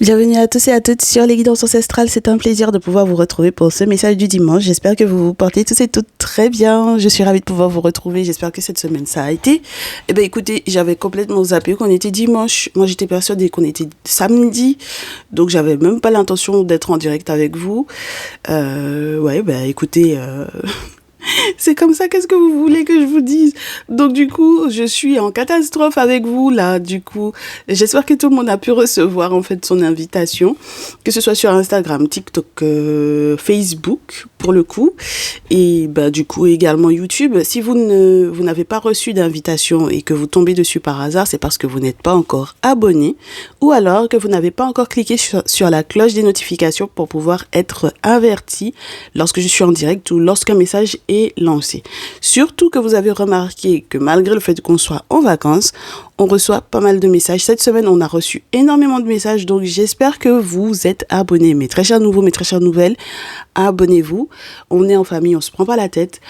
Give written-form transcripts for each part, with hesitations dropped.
Bienvenue à tous et à toutes sur les guidances ancestrales. C'est un plaisir de pouvoir vous retrouver pour ce message du dimanche. J'espère que vous vous portez tous et toutes très bien. Je suis ravie de pouvoir vous retrouver. J'espère que cette semaine ça a été. Eh bien écoutez, j'avais complètement zappé qu'on était dimanche. Moi j'étais persuadée qu'on était samedi. Donc j'avais même pas l'intention d'être en direct avec vous. Écoutez... C'est comme ça, qu'est-ce que vous voulez que je vous dise? Donc du coup, je suis en catastrophe avec vous là, du coup. J'espère que tout le monde a pu recevoir en fait son invitation, que ce soit sur Instagram, TikTok, Facebook pour le coup, et du coup également YouTube. Si vous n'avez pas reçu d'invitation et que vous tombez dessus par hasard, c'est parce que vous n'êtes pas encore abonné ou alors que vous n'avez pas encore cliqué sur la cloche des notifications pour pouvoir être averti lorsque je suis en direct ou lorsqu'un message est lancé. Surtout que vous avez remarqué que malgré le fait qu'on soit en vacances, on reçoit pas mal de messages. Cette semaine, on a reçu énormément de messages, donc j'espère que vous êtes abonnés. Mes très chers nouveaux, mes très chères nouvelles, abonnez-vous. On est en famille, on se prend pas la tête.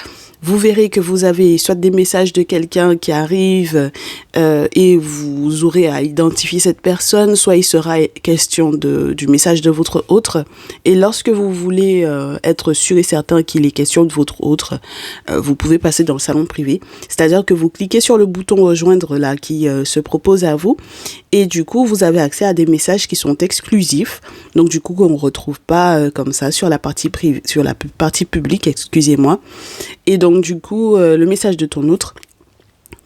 Vous verrez que vous avez soit des messages de quelqu'un qui arrive et vous aurez à identifier cette personne, soit il sera question du message de votre autre. Et lorsque vous voulez être sûr et certain qu'il est question de votre autre, vous pouvez passer dans le salon privé. C'est-à-dire que vous cliquez sur le bouton rejoindre là qui se propose à vous et du coup vous avez accès à des messages qui sont exclusifs. Donc du coup on ne retrouve pas comme ça sur la partie privée, sur la partie publique, excusez-moi. Et donc du coup le message de ton autre.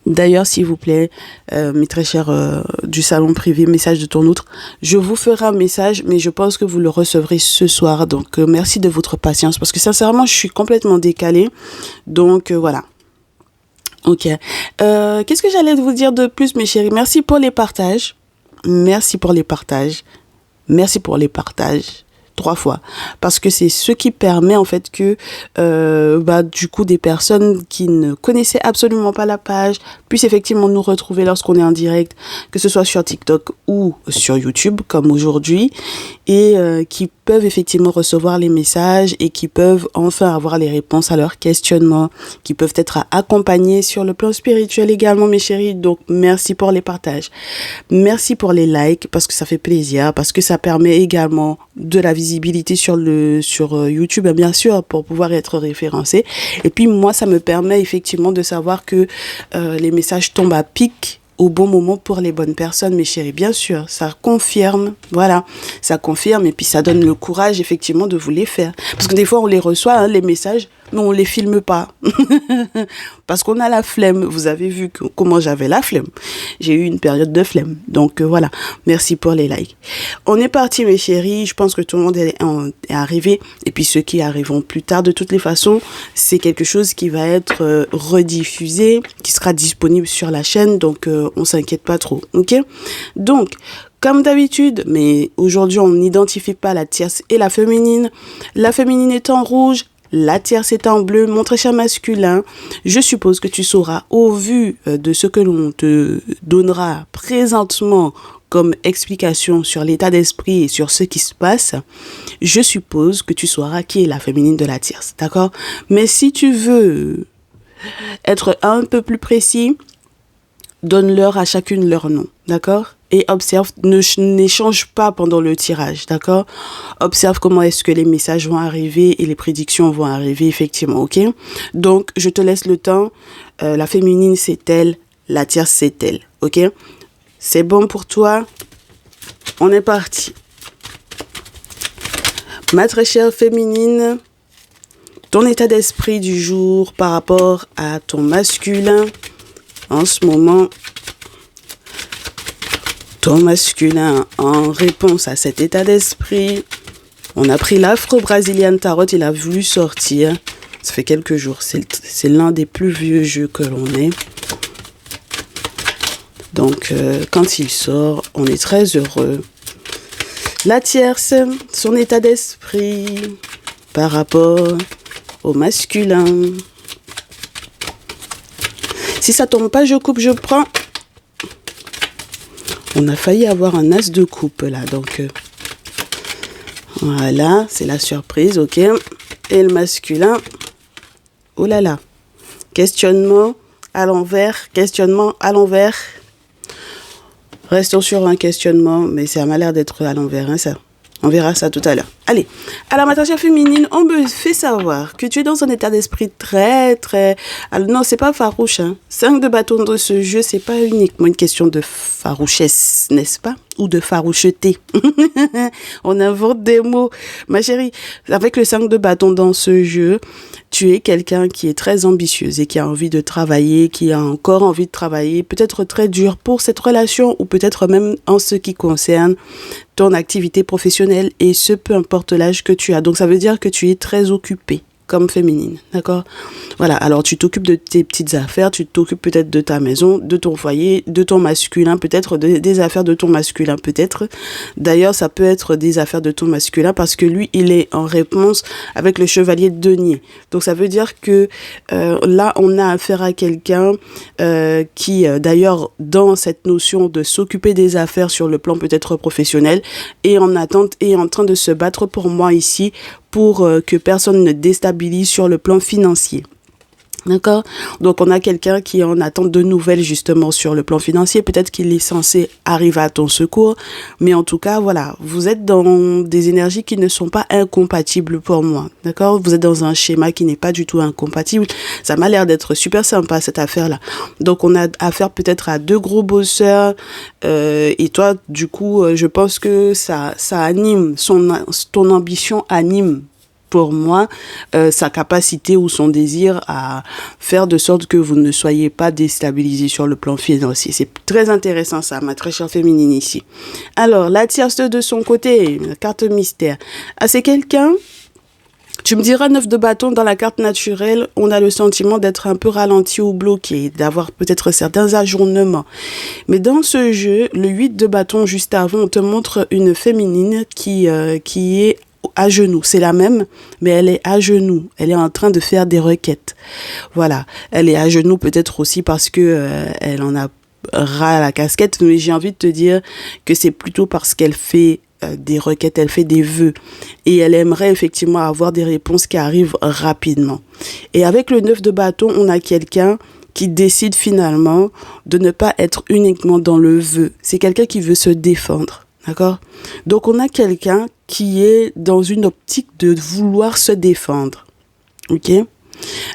D'ailleurs, s'il vous plaît, mes très chers du salon privé, message de ton autre, je vous ferai un message, mais je pense que vous le recevrez ce soir. Donc, merci de votre patience, parce que sincèrement, je suis complètement décalée. Donc, voilà. Ok. Qu'est-ce que j'allais vous dire de plus, mes chéris? Merci pour les partages. Merci pour les partages. Merci pour les partages. 3 fois, parce que c'est ce qui permet en fait que du coup des personnes qui ne connaissaient absolument pas la page puissent effectivement nous retrouver lorsqu'on est en direct, que ce soit sur TikTok ou sur YouTube comme aujourd'hui, et qui peuvent effectivement recevoir les messages et qui peuvent enfin avoir les réponses à leurs questionnements, qui peuvent être accompagnés sur le plan spirituel également, mes chéris. Donc merci pour les partages, merci pour les likes, parce que ça fait plaisir, parce que ça permet également de la visibilité sur YouTube, bien sûr, pour pouvoir être référencé. Et puis moi, ça me permet effectivement de savoir que les messages tombent à pic au bon moment pour les bonnes personnes, mes chéris. Bien sûr, ça confirme, voilà, ça confirme et puis ça donne le courage effectivement de vous les faire. Parce que des fois, on les reçoit, les messages, mais on les filme pas. Parce qu'on a la flemme. Vous avez vu comment j'avais la flemme. J'ai eu une période de flemme. Donc voilà, merci pour les likes. On est parti, mes chéris. Je pense que tout le monde est arrivé. Et puis ceux qui arriveront plus tard, de toutes les façons, c'est quelque chose qui va être rediffusé, qui sera disponible sur la chaîne. Donc on s'inquiète pas trop. Ok? Donc, comme d'habitude, mais aujourd'hui on n'identifie pas la tierce et la féminine. La féminine est en rouge, la tierce est en bleu. Mon très cher masculin, je suppose que tu sauras, au vu de ce que l'on te donnera présentement comme explication sur l'état d'esprit et sur ce qui se passe, je suppose que tu sauras qui est la féminine de la tierce, d'accord? Mais si tu veux être un peu plus précis, donne-leur à chacune leur nom, d'accord? Et observe, n'échange pas pendant le tirage, d'accord? Observe comment est-ce que les messages vont arriver et les prédictions vont arriver, effectivement, ok? Donc, je te laisse le temps. La féminine, c'est elle. La tierce, c'est elle, ok? C'est bon pour toi? On est parti. Ma très chère féminine, ton état d'esprit du jour par rapport à ton masculin en ce moment. Ton masculin, en réponse à cet état d'esprit, on a pris l'Afro-Brazilian Tarot, il a voulu sortir. Ça fait quelques jours, c'est l'un des plus vieux jeux que l'on ait. Donc, quand il sort, on est très heureux. La tierce, son état d'esprit par rapport au masculin. Si ça tombe pas, je coupe, je prends. On a failli avoir un as de coupe là, donc voilà, c'est la surprise, ok. Et le masculin, oh là là, questionnement à l'envers, Restons sur un questionnement, mais ça m'a l'air d'être à l'envers, hein, ça. On verra ça tout à l'heure. Allez, alors ma chère féminine, on me fait savoir que tu es dans un état d'esprit très... Alors, non, c'est pas farouche. 5 de bâton dans ce jeu, c'est pas uniquement une question de farouchesse, n'est-ce pas? Ou de faroucheté. On invente des mots. Ma chérie, avec le 5 de bâton dans ce jeu, tu es quelqu'un qui est très ambitieuse et qui a envie de travailler, qui a encore envie de travailler, peut-être très dur pour cette relation ou peut-être même en ce qui concerne ton activité professionnelle et ce peu importe l'âge que tu as. Donc ça veut dire que tu es très occupée comme féminine, d'accord? Voilà, alors tu t'occupes de tes petites affaires, tu t'occupes peut-être de ta maison, de ton foyer, de ton masculin, peut-être des affaires de ton masculin, peut-être. D'ailleurs, ça peut être des affaires de ton masculin parce que lui, il est en réponse avec le chevalier de denier. Donc ça veut dire que là, on a affaire à quelqu'un qui, d'ailleurs, dans cette notion de s'occuper des affaires sur le plan peut-être professionnel, est en attente et en train de se battre pour moi ici, pour que personne ne déstabilise sur le plan financier. D'accord? Donc, on a quelqu'un qui est en attente de nouvelles, justement, sur le plan financier. Peut-être qu'il est censé arriver à ton secours. Mais en tout cas, voilà, vous êtes dans des énergies qui ne sont pas incompatibles pour moi. D'accord? Vous êtes dans un schéma qui n'est pas du tout incompatible. Ça m'a l'air d'être super sympa, cette affaire-là. Donc, on a affaire peut-être à 2 gros bosseurs. Et toi, du coup, je pense que ça anime, ton ambition anime pour moi, sa capacité ou son désir à faire de sorte que vous ne soyez pas déstabilisé sur le plan financier. C'est très intéressant ça, ma très chère féminine ici. Alors, la tierce de son côté, la carte mystère. Ah, c'est quelqu'un, tu me diras 9 de bâton dans la carte naturelle, on a le sentiment d'être un peu ralenti ou bloqué, d'avoir peut-être certains ajournements. Mais dans ce jeu, le 8 de bâton juste avant, on te montre une féminine qui est à genoux, c'est la même, mais elle est à genoux, elle est en train de faire des requêtes. Voilà, elle est à genoux peut-être aussi parce que elle en a ras la casquette, mais j'ai envie de te dire que c'est plutôt parce qu'elle fait des requêtes, elle fait des vœux et elle aimerait effectivement avoir des réponses qui arrivent rapidement. Et avec le 9 de bâton, on a quelqu'un qui décide finalement de ne pas être uniquement dans le vœu. C'est quelqu'un qui veut se défendre. D'accord? Donc, on a quelqu'un qui est dans une optique de vouloir se défendre. OK?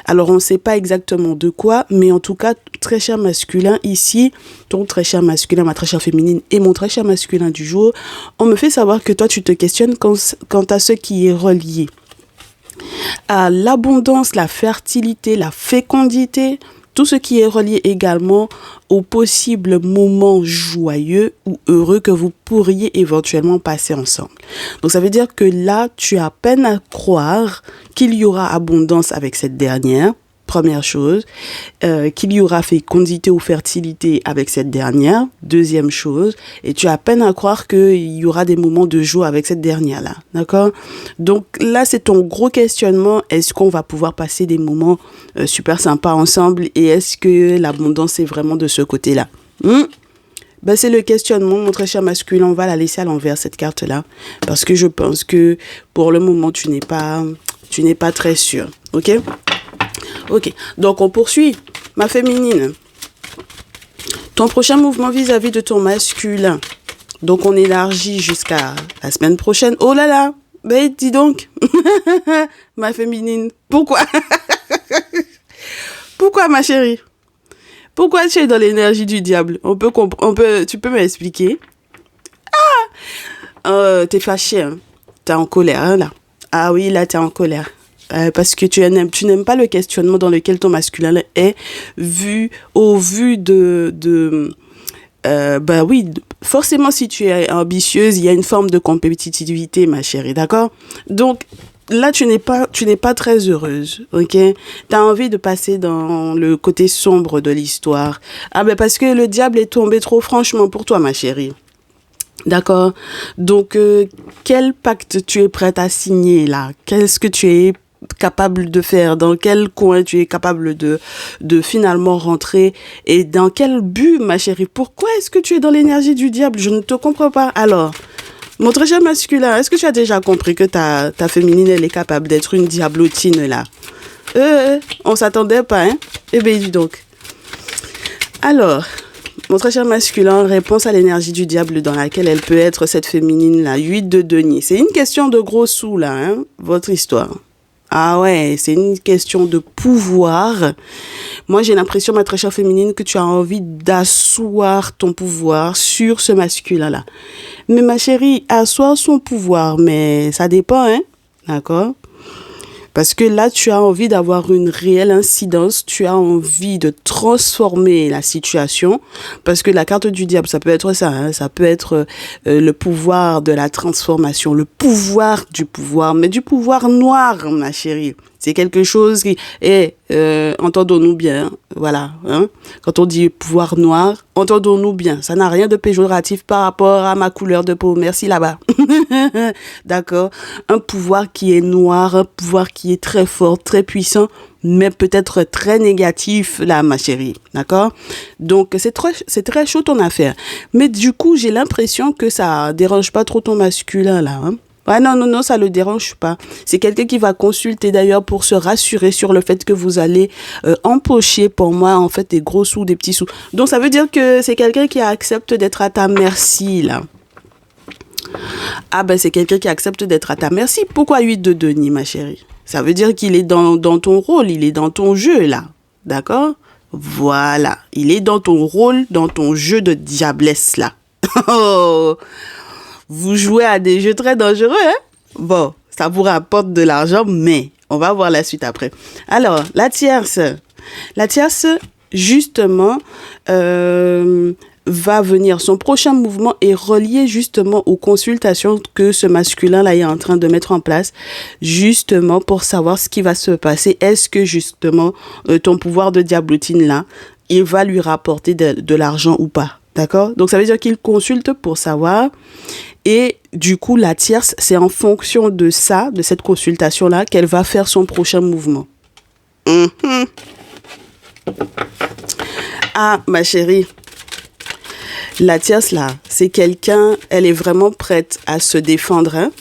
Alors, on ne sait pas exactement de quoi, mais en tout cas, très cher masculin, ici, ton très cher masculin, ma très chère féminine et mon très cher masculin du jour, on me fait savoir que toi, tu te questionnes quant à ce qui est relié à l'abondance, la fertilité, la fécondité, tout ce qui est relié également aux possibles moments joyeux ou heureux que vous pourriez éventuellement passer ensemble. Donc ça veut dire que là, tu as peine à croire qu'il y aura abondance avec cette dernière. Première chose, qu'il y aura fécondité ou fertilité avec cette dernière. Deuxième chose, et tu as peine à croire qu'il y aura des moments de joie avec cette dernière-là. D'accord? Donc là, c'est ton gros questionnement. Est-ce qu'on va pouvoir passer des moments super sympas ensemble et est-ce que l'abondance est vraiment de ce côté-là? Ben, c'est le questionnement, mon très cher masculin. On va la laisser à l'envers, cette carte-là. Parce que je pense que pour le moment, tu n'es pas très sûr. OK? Ok, donc on poursuit. Ma féminine, ton prochain mouvement vis-à-vis de ton masculin. Donc on élargit jusqu'à la semaine prochaine. Oh là là, ben dis donc, ma féminine, pourquoi? Pourquoi ma chérie? Pourquoi tu es dans l'énergie du diable? Tu peux m'expliquer? T'es fâchée, hein? T'es en colère, hein, là. Ah oui, là t'es en colère. Parce que tu n'aimes pas le questionnement dans lequel ton masculin est au vu forcément si tu es ambitieuse, il y a une forme de compétitivité, ma chérie, d'accord? Donc là, tu n'es pas très heureuse, ok? T'as envie de passer dans le côté sombre de l'histoire. Ah ben parce que le diable est tombé trop franchement pour toi, ma chérie. D'accord? Donc, quel pacte tu es prête à signer là? Qu'est-ce que tu es capable de faire, dans quel coin tu es capable de finalement rentrer et dans quel but, ma chérie? Pourquoi est-ce que tu es dans l'énergie du diable? Je ne te comprends pas. Alors, mon très cher masculin, est-ce que tu as déjà compris que ta féminine, elle est capable d'être une diablotine là? On s'attendait pas, hein? Eh bien, dis donc. Alors, Mon très cher masculin, réponse à l'énergie du diable dans laquelle elle peut être cette féminine-là. 8 de denier. C'est une question de gros sous, là, hein, votre histoire. Ah ouais, c'est une question de pouvoir. Moi, j'ai l'impression, ma très chère féminine, que tu as envie d'asseoir ton pouvoir sur ce masculin-là. Mais ma chérie, asseoir son pouvoir, mais ça dépend, hein, d'accord? Parce que là, tu as envie d'avoir une réelle incidence, tu as envie de transformer la situation, parce que la carte du diable, ça peut être ça, hein, ça peut être le pouvoir de la transformation, le pouvoir du pouvoir, mais du pouvoir noir, ma chérie. C'est quelque chose qui est, entendons-nous bien, hein, voilà. Hein, quand on dit pouvoir noir, entendons-nous bien. Ça n'a rien de péjoratif par rapport à ma couleur de peau. Merci là-bas. D'accord. Un pouvoir qui est noir, un pouvoir qui est très fort, très puissant, mais peut-être très négatif, là, ma chérie. D'accord. Donc, c'est très chaud ton affaire. Mais du coup, j'ai l'impression que ça dérange pas trop ton masculin, là, hein. Ouais, non, ça le dérange pas. C'est quelqu'un qui va consulter d'ailleurs pour se rassurer sur le fait que vous allez empocher pour moi en fait des gros sous, des petits sous. Donc ça veut dire que c'est quelqu'un qui accepte d'être à ta merci là. Ah ben c'est quelqu'un qui accepte d'être à ta merci. Pourquoi 8 de denier ma chérie? Ça veut dire qu'il est dans ton rôle, il est dans ton jeu là. D'accord? Voilà, il est dans ton rôle, dans ton jeu de diablesse là. Oh, vous jouez à des jeux très dangereux, hein? Bon, ça vous rapporte de l'argent, mais on va voir la suite après. Alors, la tierce, justement, va venir. Son prochain mouvement est relié justement aux consultations que ce masculin-là est en train de mettre en place, justement pour savoir ce qui va se passer. Est-ce que justement, ton pouvoir de diablotine-là, il va lui rapporter de l'argent ou pas? D'accord? Donc, ça veut dire qu'il consulte pour savoir. Et du coup, la tierce, c'est en fonction de ça, de cette consultation-là, qu'elle va faire son prochain mouvement. Ah, ma chérie, la tierce, là, c'est quelqu'un, elle est vraiment prête à se défendre, hein?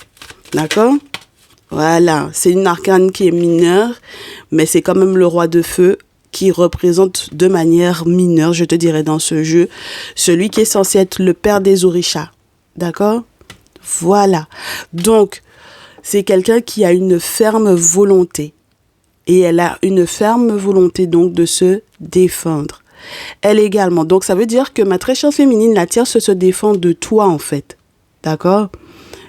D'accord? Voilà, c'est une arcane qui est mineure, mais c'est quand même le roi de feu qui représente de manière mineure, je te dirais, dans ce jeu, celui qui est censé être le père des orishas. D'accord? Voilà. Donc, c'est quelqu'un qui a une ferme volonté. Et elle a une ferme volonté, donc, de se défendre. Elle également. Donc, ça veut dire que ma très chère féminine, la tierce, se défend de toi, en fait. D'accord?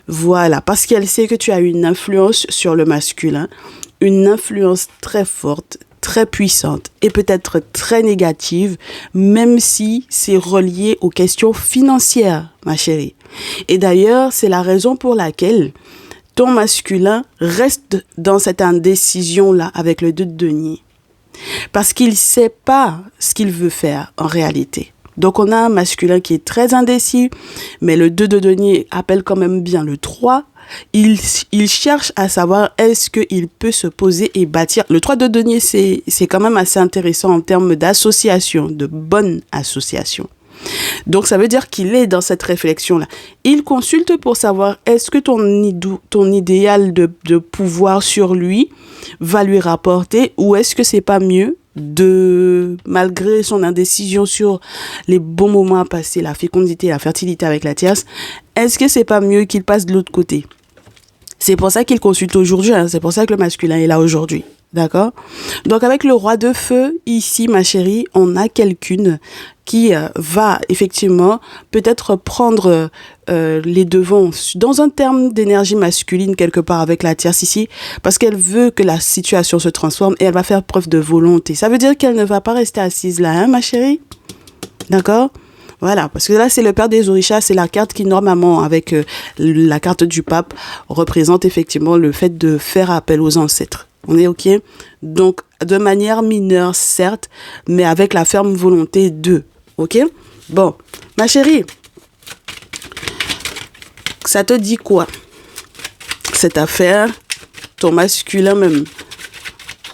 Voilà. Parce qu'elle sait que tu as une influence sur le masculin. Une influence très forte, très puissante et peut-être très négative, même si c'est relié aux questions financières, ma chérie. Et d'ailleurs, c'est la raison pour laquelle ton masculin reste dans cette indécision-là avec le 2 de denier. Parce qu'il ne sait pas ce qu'il veut faire en réalité. Donc, on a un masculin qui est très indécis, mais le 2 de denier appelle quand même bien le 3. Il cherche à savoir est-ce qu'il peut se poser et bâtir. Le 3 de denier, c'est quand même assez intéressant en termes d'association, de bonne association. Donc, ça veut dire qu'il est dans cette réflexion-là. Il consulte pour savoir est-ce que ton idéal de pouvoir sur lui va lui rapporter ou est-ce que c'est pas mieux malgré son indécision sur les bons moments à passer, la fécondité, la fertilité avec la tierce, est-ce que c'est pas mieux qu'il passe de l'autre côté? C'est pour ça qu'il consulte aujourd'hui, hein. C'est pour ça que le masculin est là aujourd'hui. D'accord? Donc, avec le roi de feu, ici, ma chérie, on a quelqu'une qui va effectivement peut-être prendre les devants dans un terme d'énergie masculine quelque part avec la tierce ici, parce qu'elle veut que la situation se transforme et elle va faire preuve de volonté. Ça veut dire qu'elle ne va pas rester assise là, hein, ma chérie? D'accord? Voilà, parce que là, c'est le père des orishas, c'est la carte qui, normalement, avec la carte du pape, représente effectivement le fait de faire appel aux ancêtres. On est OK? Donc, de manière mineure, certes, mais avec la ferme volonté de. OK? Bon, ma chérie, ça te dit quoi? Cette affaire, ton masculin même,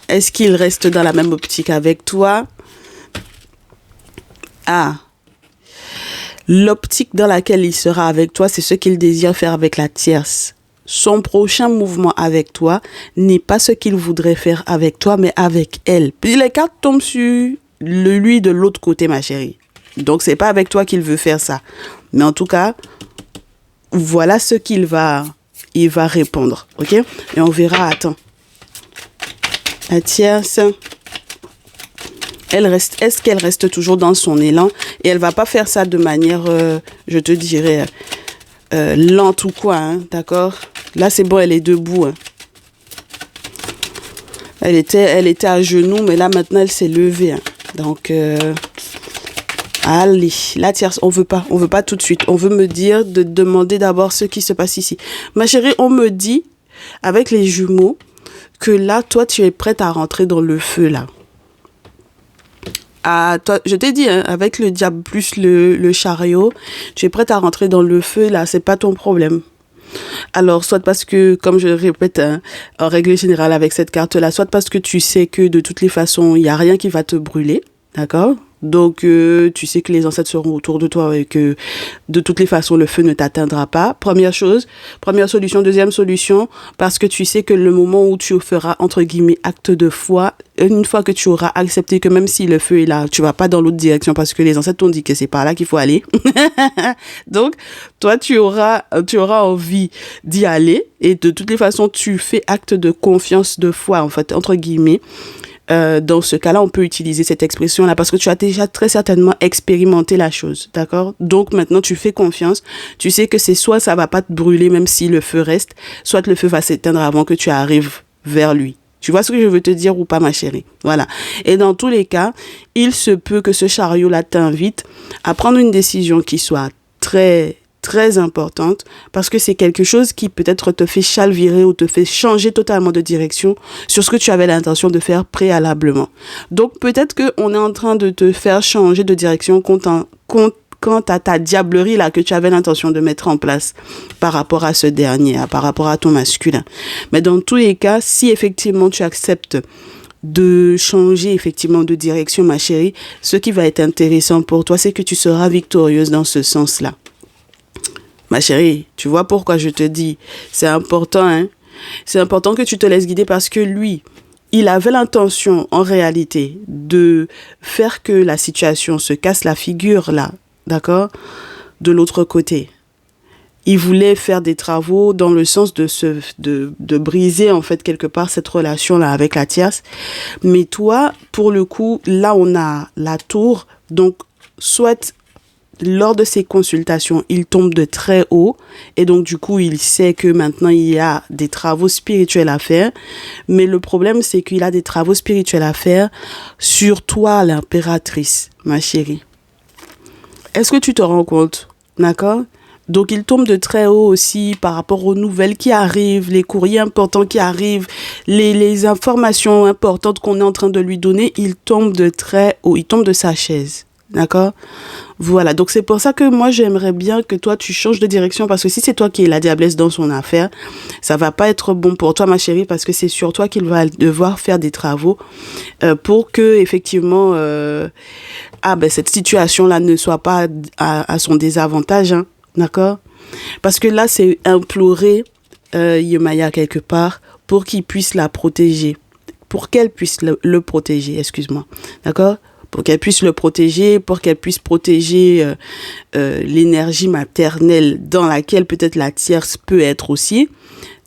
est-ce qu'il reste dans la même optique avec toi? Ah, l'optique dans laquelle il sera avec toi, c'est ce qu'il désire faire avec la tierce. Son prochain mouvement avec toi n'est pas ce qu'il voudrait faire avec toi, mais avec elle. Puis les cartes tombent sur lui de l'autre côté, ma chérie. Donc, c'est pas avec toi qu'il veut faire ça. Mais en tout cas, voilà ce qu'il va répondre. OK? Et on verra. Attends. La tierce, est-ce qu'elle reste toujours dans son élan? Et elle va pas faire ça de manière, je te dirais, lente ou quoi, hein, d'accord? Là, c'est bon, elle est debout. Hein. Elle était à genoux, mais là, maintenant, elle s'est levée. Hein. Donc, allez, la tierce, on veut pas tout de suite. On veut me dire de demander d'abord ce qui se passe ici. Ma chérie, on me dit, avec les jumeaux, que là, toi, tu es prête à rentrer dans le feu, là. Ah, toi, je t'ai dit, hein, avec le diable plus le chariot, tu es prête à rentrer dans le feu, là, c'est pas ton problème. Alors, soit parce que, comme je le répète, hein, en règle générale avec cette carte-là, soit parce que tu sais que de toutes les façons, il n'y a rien qui va te brûler, d'accord? Donc, tu sais que les ancêtres seront autour de toi et que de toutes les façons, le feu ne t'atteindra pas. Première chose, première solution. Deuxième solution, parce que tu sais que le moment où tu feras, entre guillemets, acte de foi, une fois que tu auras accepté que même si le feu est là, tu vas pas dans l'autre direction parce que les ancêtres t'ont dit que c'est par là qu'il faut aller. Donc, toi, tu auras envie d'y aller et de toutes les façons, tu fais acte de confiance, de foi, en fait, entre guillemets. Dans ce cas-là, on peut utiliser cette expression-là parce que tu as déjà très certainement expérimenté la chose, d'accord? Donc maintenant, tu fais confiance. Tu sais que c'est soit ça va pas te brûler même si le feu reste, soit le feu va s'éteindre avant que tu arrives vers lui. Tu vois ce que je veux te dire ou pas, ma chérie? Voilà. Et dans tous les cas, il se peut que ce chariot-là t'invite à prendre une décision qui soit très importante parce que c'est quelque chose qui peut-être te fait chalvirer ou te fait changer totalement de direction sur ce que tu avais l'intention de faire préalablement. Donc peut-être qu'on est en train de te faire changer de direction quant à ta diablerie là que tu avais l'intention de mettre en place par rapport à ce dernier, par rapport à ton masculin. Mais dans tous les cas, si effectivement tu acceptes de changer effectivement de direction, ma chérie, ce qui va être intéressant pour toi, c'est que tu seras victorieuse dans ce sens-là. Ma chérie, tu vois pourquoi je te dis, c'est important, hein? C'est important que tu te laisses guider parce que lui, il avait l'intention, en réalité, de faire que la situation se casse la figure, là, d'accord? De l'autre côté. Il voulait faire des travaux dans le sens de briser, en fait, quelque part, cette relation-là avec la tierce. Mais toi, pour le coup, là, on a la tour, donc, soit lors de ces consultations, il tombe de très haut et donc du coup, il sait que maintenant, il y a des travaux spirituels à faire. Mais le problème, c'est qu'il a des travaux spirituels à faire sur toi, l'impératrice, ma chérie. Est-ce que tu te rends compte? D'accord? Donc, il tombe de très haut aussi par rapport aux nouvelles qui arrivent, les courriers importants qui arrivent, les informations importantes qu'on est en train de lui donner. Il tombe de très haut, il tombe de sa chaise. D'accord? Voilà, donc c'est pour ça que moi j'aimerais bien que toi tu changes de direction parce que si c'est toi qui es la diablesse dans son affaire, ça va pas être bon pour toi, ma chérie, parce que c'est sur toi qu'il va devoir faire des travaux pour que effectivement cette situation là ne soit pas à son désavantage, hein, d'accord? Parce que là c'est implorer Yemaya quelque part pour qu'il puisse la protéger, pour qu'elle puisse le protéger, excuse-moi, d'accord? Pour qu'elle puisse le protéger, pour qu'elle puisse protéger l'énergie maternelle dans laquelle peut-être la tierce peut être aussi.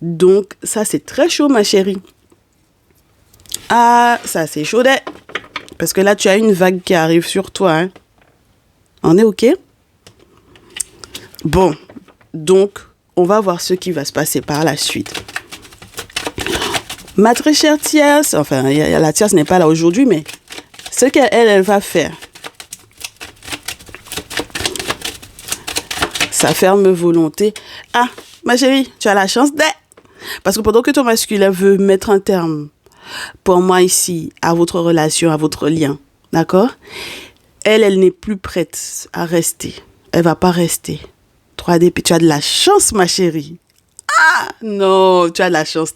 Donc, ça, c'est très chaud, ma chérie. Ah, ça, c'est chaud, parce que là, tu as une vague qui arrive sur toi. Hein. On est OK? Bon, donc, on va voir ce qui va se passer par la suite. Ma très chère tierce, enfin, la tierce n'est pas là aujourd'hui, mais ce qu'elle va faire, sa ferme volonté. Ah, ma chérie, tu as la chance parce que pendant que ton masculin veut mettre un terme, pour moi ici, à votre relation, à votre lien, d'accord? Elle n'est plus prête à rester. Elle va pas rester. 3D, puis tu as de la chance, ma chérie. Ah, non, tu as de la chance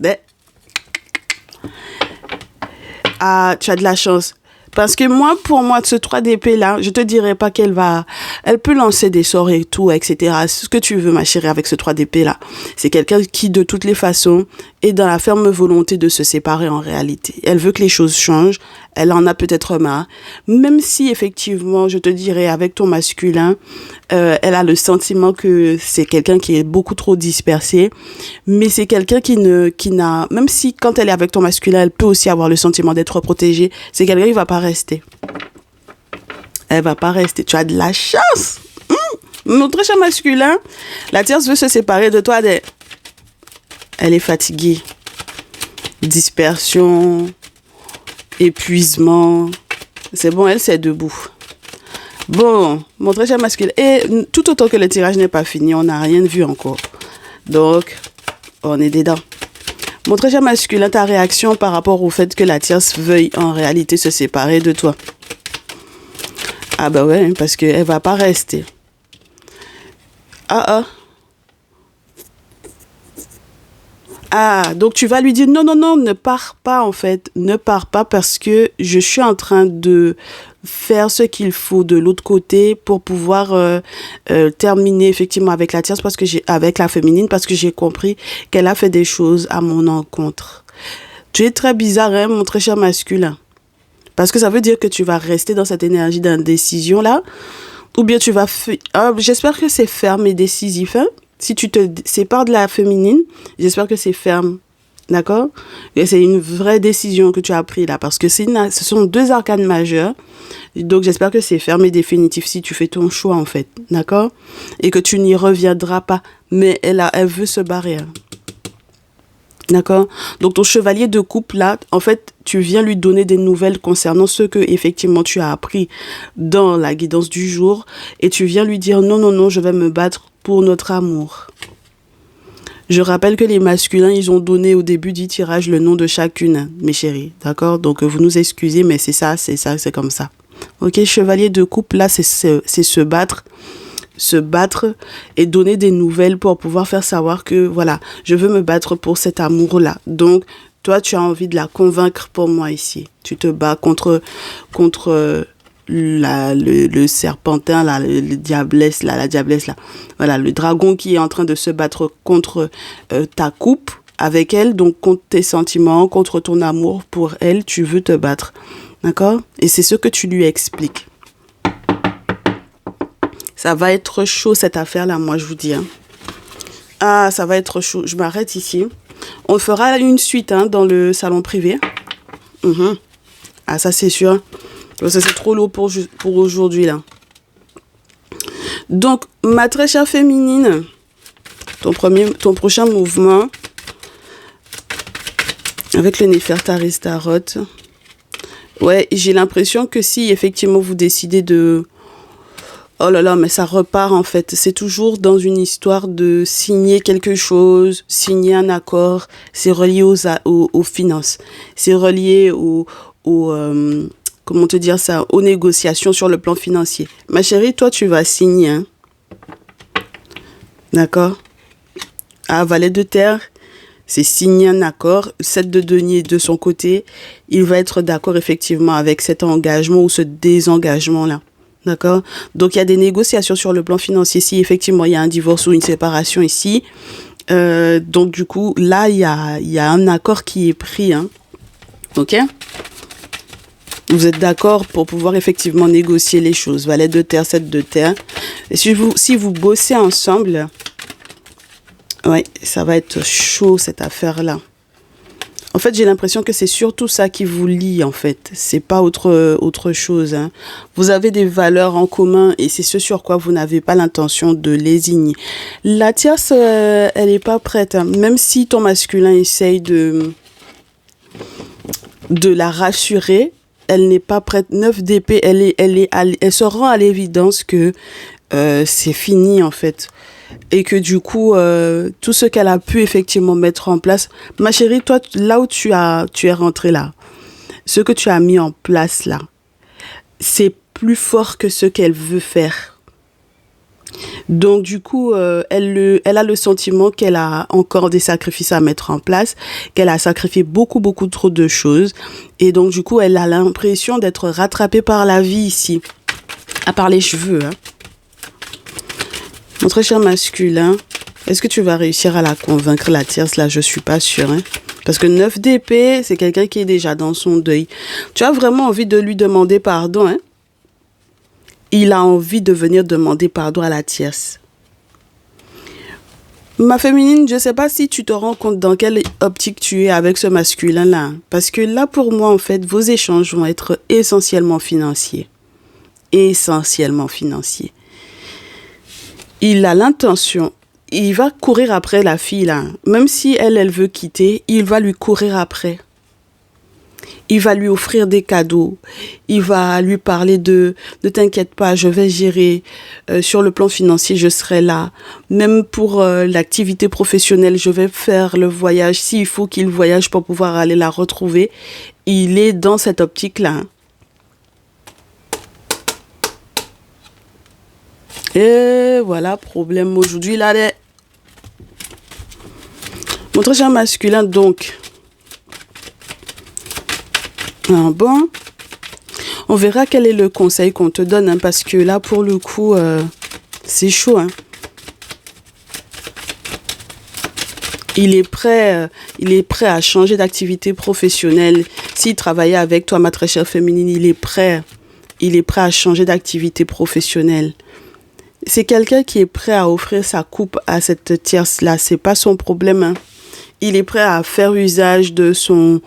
Ah, tu as de la chance. Parce que moi, pour moi, ce 3 d'épée là, je te dirais pas elle peut lancer des sorts et tout, etc. Ce que tu veux, ma chérie, avec ce 3 d'épée là. C'est quelqu'un qui, de toutes les façons, est dans la ferme volonté de se séparer en réalité. Elle veut que les choses changent. Elle en a peut-être marre. Même si, effectivement, je te dirais, avec ton masculin, elle a le sentiment que c'est quelqu'un qui est beaucoup trop dispersé. Mais c'est quelqu'un qui n'a, même si quand elle est avec ton masculin, elle peut aussi avoir le sentiment d'être protégée. C'est quelqu'un qui va pas rester. Elle va pas rester. Tu as de la chance. Notre cher masculin, la tierce veut se séparer de toi. Elle est fatiguée. Dispersion, épuisement. C'est bon, elle, c'est debout. Bon, mon très cher masculin. Et tout autant que le tirage n'est pas fini, on n'a rien vu encore. Donc, on est dedans. Mon très cher masculin, ta réaction par rapport au fait que la tierce veuille en réalité se séparer de toi. Ah bah ouais, parce qu'elle va pas rester. Ah, donc tu vas lui dire non, ne pars pas en fait. Ne pars pas parce que je suis en train de faire ce qu'il faut de l'autre côté pour pouvoir terminer effectivement avec la tierce avec la féminine parce que j'ai compris qu'elle a fait des choses à mon encontre. Tu es très bizarre, hein, mon très cher masculin. Parce que ça veut dire que tu vas rester dans cette énergie d'indécision là. Ou bien tu vas... j'espère que c'est ferme et décisif, hein. Si tu te sépares de la féminine, j'espère que c'est ferme. D'accord? Et c'est une vraie décision que tu as prise là. Parce que ce sont 2 arcanes majeures. Donc, j'espère que c'est ferme et définitif si tu fais ton choix, en fait. D'accord? Et que tu n'y reviendras pas. Mais elle veut se barrer. Hein. D'accord? Donc, ton chevalier de coupe, là, en fait, tu viens lui donner des nouvelles concernant ce que, effectivement, tu as appris dans la guidance du jour. Et tu viens lui dire, non, je vais me battre pour notre amour. Je rappelle que les masculins, ils ont donné au début du tirage le nom de chacune, mes chéris. D'accord? Donc, vous nous excusez, mais c'est c'est comme ça. Ok, chevalier de coupe, là, c'est se battre. Se battre et donner des nouvelles pour pouvoir faire savoir que, voilà, je veux me battre pour cet amour-là. Donc, toi, tu as envie de la convaincre pour moi ici. Tu te bats contre le serpentin, là, la diablesse, là. Voilà, le dragon qui est en train de se battre contre ta coupe avec elle, donc contre tes sentiments, contre ton amour pour elle, tu veux te battre. D'accord? Et c'est ce que tu lui expliques. Ça va être chaud cette affaire-là, moi je vous dis. Hein. Ah, ça va être chaud. Je m'arrête ici. On fera une suite hein, dans le salon privé. Ah, ça c'est sûr. Ça c'est trop lourd pour aujourd'hui là. Donc, ma très chère féminine, ton prochain mouvement avec le Néfertari Tarot. Ouais, j'ai l'impression que si effectivement vous décidez de... Oh là là, mais ça repart en fait. C'est toujours dans une histoire de signer quelque chose, signer un accord. C'est relié aux finances. C'est relié comment te dire ça, aux négociations sur le plan financier. Ma chérie, toi, tu vas signer. Hein? D'accord? Ah, valet de terre, c'est signer un accord. 7 de denier de son côté, il va être d'accord effectivement avec cet engagement ou ce désengagement-là. D'accord? Donc, il y a des négociations sur le plan financier. Si effectivement, il y a un divorce ou une séparation ici, donc du coup, là, il y a un accord qui est pris. Hein? Ok? Vous êtes d'accord pour pouvoir effectivement négocier les choses. Valet de terre, 7 de terre. Et si vous bossez ensemble, ouais, ça va être chaud cette affaire-là. En fait, j'ai l'impression que c'est surtout ça qui vous lie, en fait. C'est pas autre chose. Hein. Vous avez des valeurs en commun et c'est ce sur quoi vous n'avez pas l'intention de lésigner. La tierce, elle est pas prête. Hein. Même si ton masculin essaye de la rassurer, elle n'est pas prête. 9 d'épée, elle se rend à l'évidence que c'est fini, en fait. Et que du coup, tout ce qu'elle a pu effectivement mettre en place... Ma chérie, toi, là où tu es rentrée là, ce que tu as mis en place là, c'est plus fort que ce qu'elle veut faire. Donc, du coup, elle a le sentiment qu'elle a encore des sacrifices à mettre en place, qu'elle a sacrifié beaucoup, beaucoup trop de choses. Et donc, du coup, elle a l'impression d'être rattrapée par la vie ici. À part les cheveux, hein. Mon très cher masculin, est-ce que tu vas réussir à la convaincre, la tierce? Là, je suis pas sûre, hein. Parce que 9 d'épée, c'est quelqu'un qui est déjà dans son deuil. Tu as vraiment envie de lui demander pardon, hein? Il a envie de venir demander pardon à la tierce. Ma féminine, je ne sais pas si tu te rends compte dans quelle optique tu es avec ce masculin-là. Parce que là, pour moi, en fait, vos échanges vont être essentiellement financiers. Essentiellement financiers. Il a l'intention, il va courir après la fille, là. Même si elle veut quitter, il va lui courir après. Il va lui offrir des cadeaux. Il va lui parler de « Ne t'inquiète pas, je vais gérer. Sur le plan financier, je serai là. Même pour l'activité professionnelle, je vais faire le voyage. S'il faut qu'il voyage pour pouvoir aller la retrouver. » Il est dans cette optique-là. Et voilà, problème aujourd'hui, là. Mon très cher masculin, donc... Ah bon, on verra quel est le conseil qu'on te donne, hein, parce que là, pour le coup, c'est chaud. Hein. Il est prêt à changer d'activité professionnelle. S'il travaillait avec toi, ma très chère féminine, il est prêt à changer d'activité professionnelle. C'est quelqu'un qui est prêt à offrir sa coupe à cette tierce-là. C'est pas son problème, hein. Il est prêt à faire usage de son,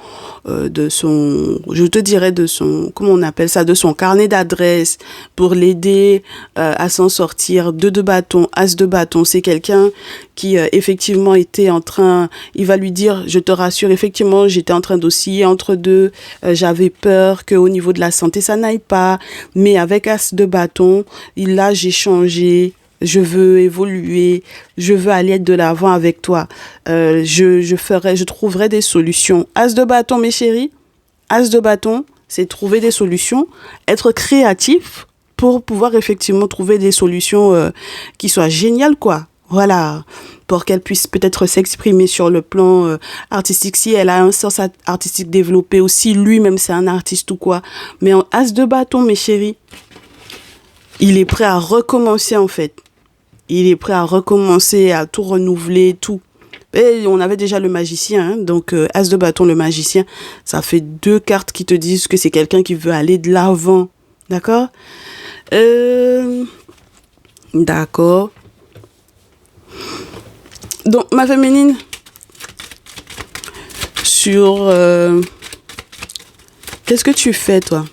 je te dirais de son, comment on appelle ça, de son carnet d'adresses pour l'aider à s'en sortir. 2 de bâton, as de bâton. C'est quelqu'un qui effectivement était en train, il va lui dire, je te rassure, effectivement, j'étais en train d'osciller entre deux. J'avais peur qu'au niveau de la santé, ça n'aille pas. Mais avec as de bâton, là, j'ai changé. Je veux évoluer, je veux aller de l'avant avec toi. Je trouverai des solutions. As de bâton, mes chéris. As de bâton, c'est trouver des solutions, être créatif pour pouvoir effectivement trouver des solutions qui soient géniales, quoi. Voilà, pour qu'elle puisse peut-être s'exprimer sur le plan artistique, si elle a un sens artistique développé, ou si lui-même c'est un artiste ou quoi. Mais en as de bâton, mes chéris, il est prêt à recommencer en fait. Il est prêt à recommencer, à tout renouveler, tout. Et on avait déjà le magicien, hein, donc as de bâton, le magicien, ça fait 2 cartes qui te disent que c'est quelqu'un qui veut aller de l'avant. D'accord? D'accord. Donc, ma féminine, sur... qu'est-ce que tu fais, toi?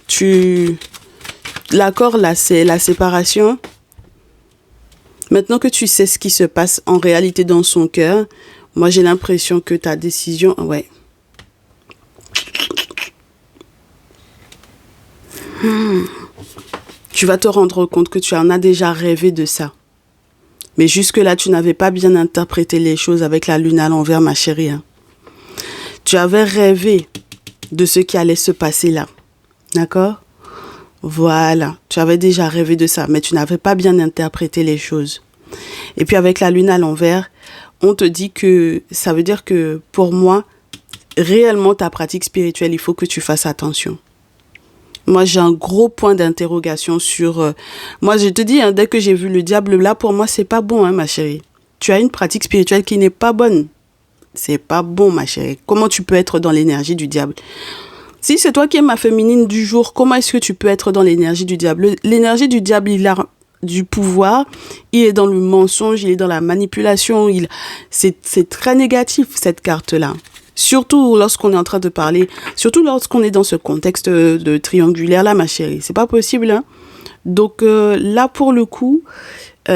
L'accord, là, c'est la séparation. Maintenant que tu sais ce qui se passe en réalité dans son cœur, moi, j'ai l'impression que ta décision... Ouais. Tu vas te rendre compte que tu en as déjà rêvé de ça. Mais jusque-là, tu n'avais pas bien interprété les choses avec la lune à l'envers, ma chérie. Hein. Tu avais rêvé de ce qui allait se passer là. D'accord ? Voilà, tu avais déjà rêvé de ça, mais tu n'avais pas bien interprété les choses. Et puis avec la lune à l'envers, on te dit que ça veut dire que pour moi, réellement ta pratique spirituelle, il faut que tu fasses attention. Moi, j'ai un gros point d'interrogation sur... moi, je te dis, hein, dès que j'ai vu le diable, là, pour moi, c'est pas bon, hein, ma chérie. Tu as une pratique spirituelle qui n'est pas bonne. C'est pas bon, ma chérie. Comment tu peux être dans l'énergie du diable ? Si c'est toi qui es ma féminine du jour, comment est-ce que tu peux être dans l'énergie du diable ? L'énergie du diable, il a du pouvoir, il est dans le mensonge, il est dans la manipulation, c'est très négatif cette carte-là. Surtout lorsqu'on est en train de parler, surtout lorsqu'on est dans ce contexte de triangulaire là, ma chérie. C'est pas possible, hein. Donc là, pour le coup, moi,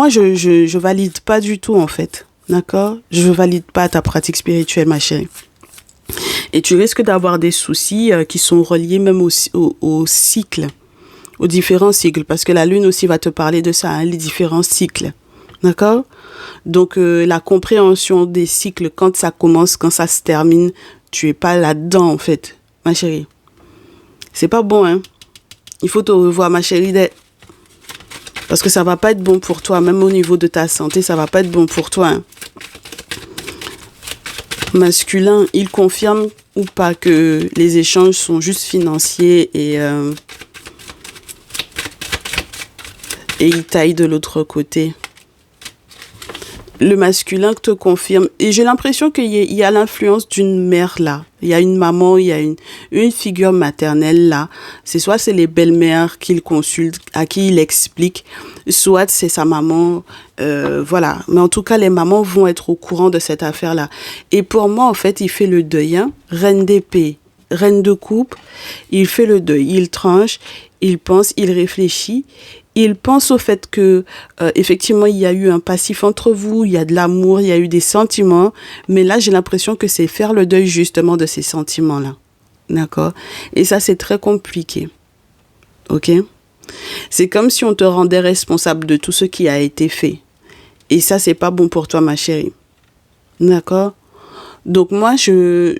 je valide pas du tout, en fait. D'accord ? Je valide pas ta pratique spirituelle, ma chérie. Et tu risques d'avoir des soucis qui sont reliés même au cycle, aux différents cycles. Parce que la lune aussi va te parler de ça, hein, les différents cycles. D'accord ? Donc, la compréhension des cycles, quand ça commence, quand ça se termine, tu es pas là-dedans, en fait, ma chérie. C'est pas bon, hein. Il faut te revoir, ma chérie. Parce que ça va pas être bon pour toi, même au niveau de ta santé, ça va pas être bon pour toi. Hein. Masculin, il confirme ou pas que les échanges sont juste financiers et il taille de l'autre côté. Le masculin te confirme. Et j'ai l'impression qu'il y a l'influence d'une mère là. Il y a une maman, il y a une figure maternelle là. C'est les belles-mères qu'il consulte, à qui il explique, soit c'est sa maman. Voilà. Mais en tout cas, les mamans vont être au courant de cette affaire-là. Et pour moi, en fait, il fait le deuil. Hein. Reine d'épée, reine de coupe. Il fait le deuil. Il tranche, il pense, il réfléchit. Il pense au fait que, effectivement, il y a eu un passif entre vous, il y a de l'amour, il y a eu des sentiments. Mais là, j'ai l'impression que c'est faire le deuil justement de ces sentiments-là. D'accord? Et ça, c'est très compliqué. OK? C'est comme si on te rendait responsable de tout ce qui a été fait. Et ça, c'est pas bon pour toi, ma chérie. D'accord? Donc, moi, je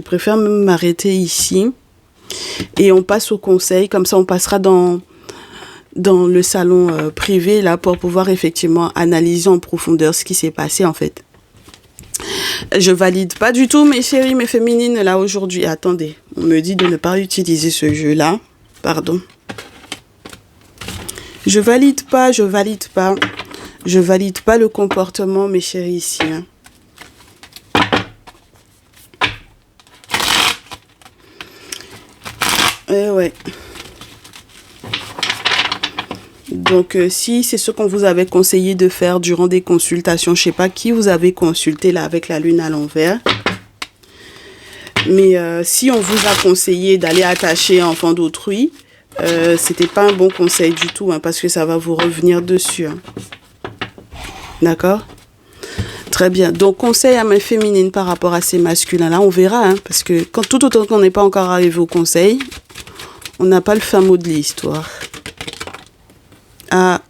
préfère même m'arrêter ici. Et on passe au conseil, comme ça on passera dans le salon privé là pour pouvoir effectivement analyser en profondeur ce qui s'est passé en fait. Je valide pas du tout mes chéris, mes féminines là aujourd'hui. Attendez, on me dit de ne pas utiliser ce jeu là. Pardon. Je valide pas le comportement mes chéris ici. Hein. Ouais. Donc, si c'est ce qu'on vous avait conseillé de faire durant des consultations, je sais pas qui vous avez consulté là avec la lune à l'envers. Mais si on vous a conseillé d'aller attacher un enfant d'autrui, c'était pas un bon conseil du tout, hein, parce que ça va vous revenir dessus. Hein. D'accord ? Très bien. Donc, conseil à mes féminines par rapport à ces masculins-là, on verra, hein, parce que tout autant qu'on n'est pas encore arrivé au conseil, on n'a pas le fin mot de l'histoire. Ah.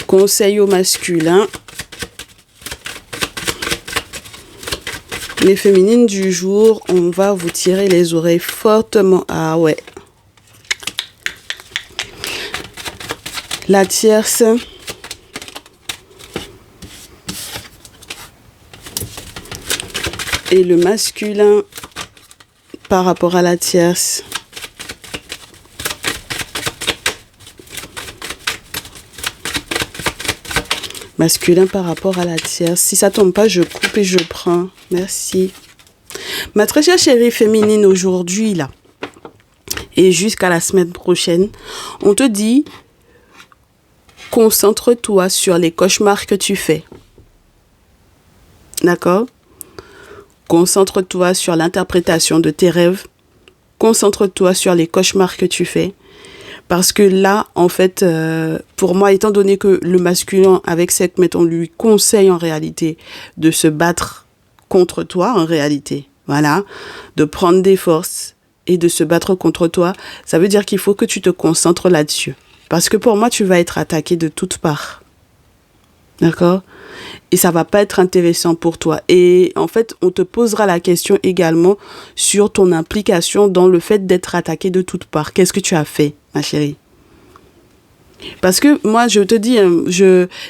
Conseil au masculin. Les féminines du jour, on va vous tirer les oreilles fortement. Ah ouais. La tierce. Et le masculin par rapport à la tierce. Masculin par rapport à la tierce. Si ça tombe pas, je coupe et je prends. Merci. Ma très chère chérie féminine aujourd'hui, là, et jusqu'à la semaine prochaine, on te dit, concentre-toi sur les cauchemars que tu fais. D'accord ? Concentre-toi sur l'interprétation de tes rêves. Concentre-toi sur les cauchemars que tu fais. Parce que là, en fait, pour moi, étant donné que le masculin, avec Sekhmet, on lui conseille en réalité de se battre contre toi, en réalité. Voilà. De prendre des forces et de se battre contre toi. Ça veut dire qu'il faut que tu te concentres là-dessus. Parce que pour moi, tu vas être attaqué de toutes parts. D'accord ? Et ça va pas être intéressant pour toi. Et en fait, on te posera la question également sur ton implication dans le fait d'être attaqué de toutes parts. Qu'est-ce que tu as fait, ma chérie? Parce que moi, je te dis,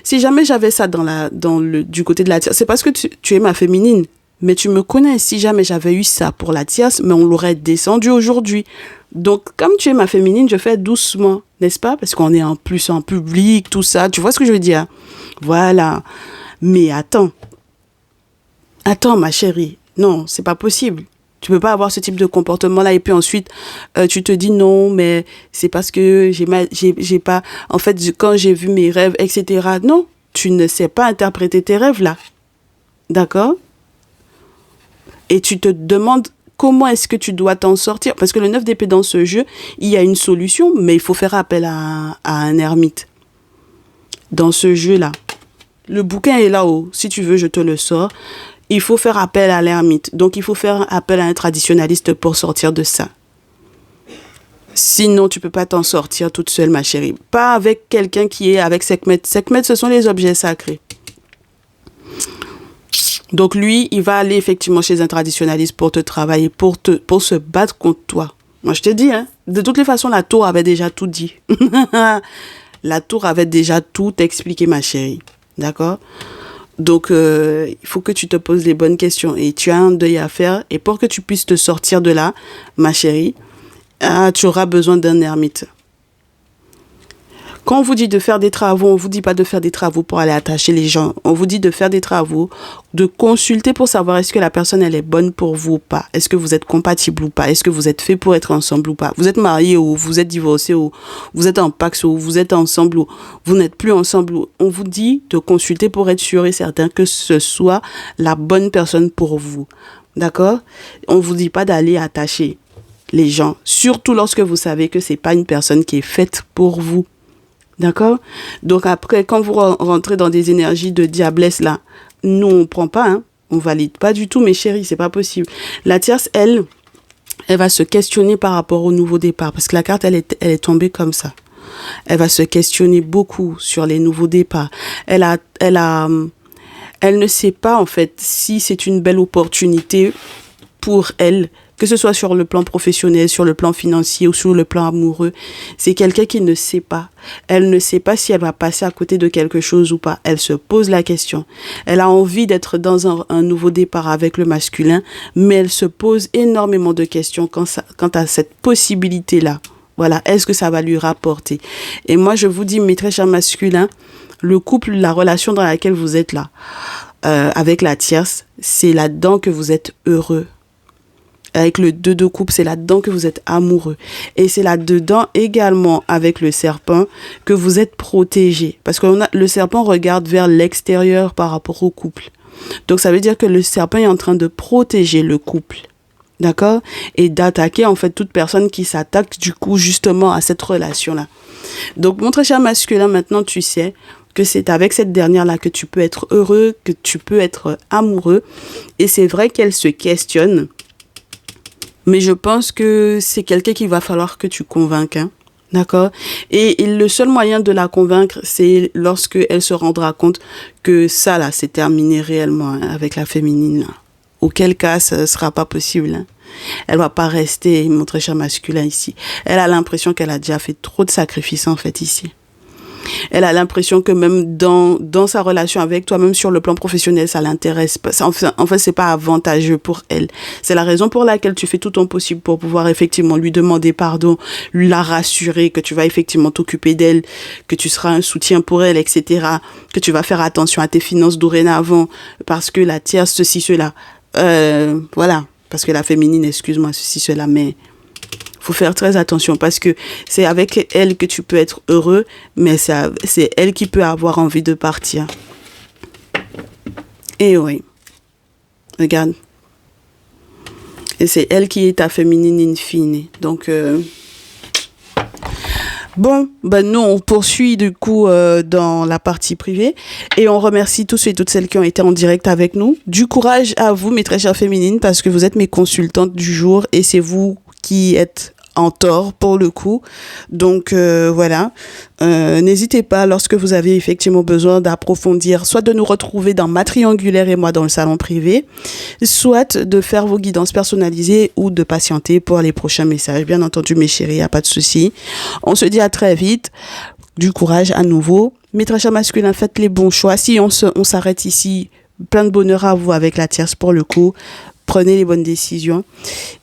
si jamais j'avais ça du côté de la tierce, c'est parce que tu es ma féminine. Mais tu me connais, si jamais j'avais eu ça pour la tierce, mais on l'aurait descendu aujourd'hui. Donc, comme tu es ma féminine, je fais doucement, n'est-ce pas? Parce qu'on est en plus en public, tout ça. Tu vois ce que je veux dire? Voilà. Mais attends, ma chérie. Non, c'est pas possible. Tu peux pas avoir ce type de comportement-là et puis ensuite, tu te dis non, mais c'est parce que j'ai pas, en fait, quand j'ai vu mes rêves, etc. Non, tu ne sais pas interpréter tes rêves là. D'accord? Et tu te demandes comment est-ce que tu dois t'en sortir. Parce que le 9 d'épée dans ce jeu, il y a une solution, mais il faut faire appel à un ermite. Dans ce jeu-là. Le bouquin est là-haut. Si tu veux, je te le sors. Il faut faire appel à l'ermite. Donc, il faut faire appel à un traditionnaliste pour sortir de ça. Sinon, tu peux pas t'en sortir toute seule, ma chérie. Pas avec quelqu'un qui est avec Sekhmet. Sekhmet, ce sont les objets sacrés. Donc lui, il va aller effectivement chez un traditionnaliste pour te travailler, pour se battre contre toi. Moi, je te dis, hein, de toutes les façons, la tour avait déjà tout dit. La tour avait déjà tout expliqué, ma chérie. D'accord? Donc, il faut que tu te poses les bonnes questions. Et tu as un deuil à faire. Et pour que tu puisses te sortir de là, ma chérie, tu auras besoin d'un ermite. Quand on vous dit de faire des travaux, on vous dit pas de faire des travaux pour aller attacher les gens. On vous dit de faire des travaux, de consulter pour savoir est-ce que la personne, elle est bonne pour vous ou pas. Est-ce que vous êtes compatible ou pas. Est-ce que vous êtes fait pour être ensemble ou pas. Vous êtes marié ou vous êtes divorcé ou vous êtes en pax ou vous êtes ensemble ou vous n'êtes plus ensemble. On vous dit de consulter pour être sûr et certain que ce soit la bonne personne pour vous. D'accord? On vous dit pas d'aller attacher les gens. Surtout lorsque vous savez que c'est pas une personne qui est faite pour vous. D'accord? Donc après, quand vous rentrez dans des énergies de diablesse là, nous on prend pas, hein, on valide pas du tout, mes chéris, c'est pas possible. La tierce, elle va se questionner par rapport au nouveau départ, parce que la carte, elle est tombée comme ça. Elle va se questionner beaucoup sur les nouveaux départs. Elle ne sait pas en fait si c'est une belle opportunité pour elle, que ce soit sur le plan professionnel, sur le plan financier ou sur le plan amoureux. C'est quelqu'un qui ne sait pas. Elle ne sait pas si elle va passer à côté de quelque chose ou pas. Elle se pose la question. Elle a envie d'être dans un nouveau départ avec le masculin, mais elle se pose énormément de questions quant à cette possibilité-là. Voilà, est-ce que ça va lui rapporter? Et moi, je vous dis, mes très chers masculins, le couple, la relation dans laquelle vous êtes là, avec la tierce, c'est là-dedans que vous êtes heureux. Avec le 2 de coupe, c'est là-dedans que vous êtes amoureux. Et c'est là-dedans également avec le serpent que vous êtes protégé. Parce que le serpent regarde vers l'extérieur par rapport au couple. Donc ça veut dire que le serpent est en train de protéger le couple. D'accord? Et d'attaquer en fait toute personne qui s'attaque du coup justement à cette relation-là. Donc mon très cher masculin, maintenant tu sais que c'est avec cette dernière-là que tu peux être heureux, que tu peux être amoureux. Et c'est vrai qu'elle se questionne. Mais je pense que c'est quelqu'un qu'il va falloir que tu convainques, hein? D'accord? Et le seul moyen de la convaincre, c'est lorsque elle se rendra compte que ça, là, c'est terminé réellement, hein, avec la féminine, là. Auquel cas, ça ne sera pas possible, hein. Elle va pas rester, mon très cher masculin, ici. Elle a l'impression qu'elle a déjà fait trop de sacrifices, en fait, ici. Elle a l'impression que même dans sa relation avec toi, même sur le plan professionnel, ça l'intéresse pas. En fait, c'est pas avantageux pour elle. C'est la raison pour laquelle tu fais tout ton possible pour pouvoir effectivement lui demander pardon, la rassurer que tu vas effectivement t'occuper d'elle, que tu seras un soutien pour elle, etc. Que tu vas faire attention à tes finances dorénavant parce que la tierce, ceci, cela. Voilà. Parce que la féminine, excuse-moi, ceci, cela, mais faut faire très attention parce que c'est avec elle que tu peux être heureux, mais c'est elle qui peut avoir envie de partir. Et oui, regarde. Et c'est elle qui est ta féminine in fine. Donc, bon, ben nous, on poursuit du coup dans la partie privée et on remercie tous ceux et toutes celles qui ont été en direct avec nous. Du courage à vous, mes très chères féminines, parce que vous êtes mes consultantes du jour et c'est vous qui êtes en tort pour le coup. Donc voilà, n'hésitez pas lorsque vous avez effectivement besoin d'approfondir, soit de nous retrouver dans Ma Triangulaire et moi dans le salon privé, soit de faire vos guidances personnalisées ou de patienter pour les prochains messages. Bien entendu mes chéris, il n'y a pas de souci. On se dit à très vite. Du courage à nouveau. Mes très chers masculins, faites les bons choix. Si on s'arrête ici, plein de bonheur à vous avec la tierce pour le coup. Prenez les bonnes décisions.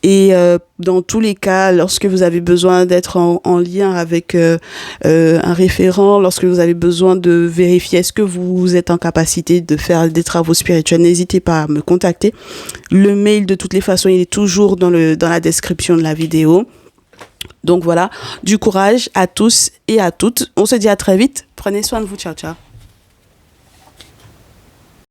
Et dans tous les cas, lorsque vous avez besoin d'être en lien avec un référent, lorsque vous avez besoin de vérifier est-ce que vous êtes en capacité de faire des travaux spirituels, n'hésitez pas à me contacter. Le mail, de toutes les façons, il est toujours dans la description de la vidéo. Donc voilà, du courage à tous et à toutes. On se dit à très vite. Prenez soin de vous. Ciao, ciao.